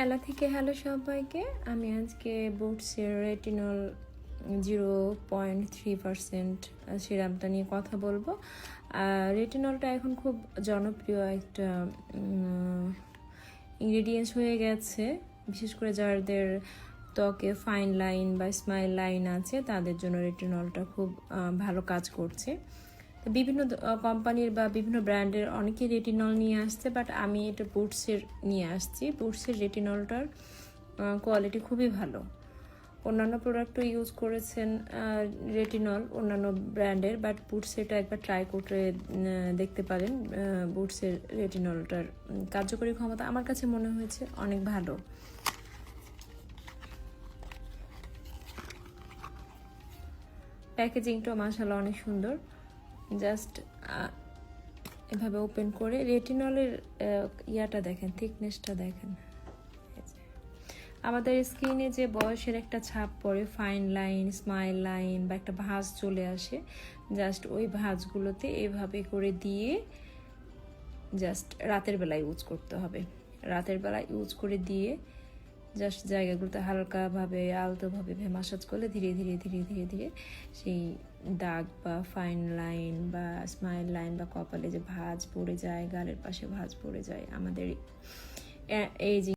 এলা থেকে হ্যালো সবাইকে। আমি আজকে বুটসের রেটিনল 0.3% সিরামটা নিয়ে কথা বলবো। রেটিনলটা এখন খুব জনপ্রিয় একটা ইনগ্রেডিয়েন্টস হয়ে গেছে, বিশেষ করে যাদের ত্বকে ফাইন লাইন বা স্মাইল লাইন আছে তাদের জন্য রেটিনলটা খুব ভালো কাজ করছে। বিভিন্ন কোম্পানির বা বিভিন্ন ব্র্যান্ডের অনেকেই রেটিনল নিয়ে আসছে, বাট আমি এটা বুটসের নিয়ে আসছি। বুটসের রেটিনলটার কোয়ালিটি খুবই ভালো। অন্যান্য প্রোডাক্টও ইউজ করেছেন রেটিনল অন্যান্য ব্র্যান্ডের, বাট বুটসের এটা একবার ট্রাই করে দেখতে পারেন। বুটসের রেটিনলটার কার্যকরী ক্ষমতা আমার কাছে মনে হয়েছে অনেক ভালো। প্যাকেজিংটাও মাশাআল্লাহ অনেক সুন্দর। জাস্ট এভাবে ওপেন করে রেটিনলের ইয়াটা দেখেন, থিকনেসটা দেখেন। আমাদের স্কিনে যে বয়সের একটা ছাপ পড়ে, ফাইন লাইন, স্মাইল লাইন বা একটা ভাঁজ চলে আসে, জাস্ট ওই ভাঁজগুলোতে এভাবে করে দিয়ে জাস্ট রাতের বেলায় ইউজ করতে হবে। রাতের বেলায় ইউজ করে দিয়ে জাস্ট জায়গাগুলোতে হালকাভাবে আলতোভাবে ম্যাসাজ করলে ধীরে ধীরে ধীরে ধীরে ধীরে সেই দাগ বা ফাইন লাইন বা স্মাইল লাইন বা কপালে যে ভাঁজ পড়ে যায়, গালের পাশে ভাঁজ পড়ে যায়, আমাদের এই যে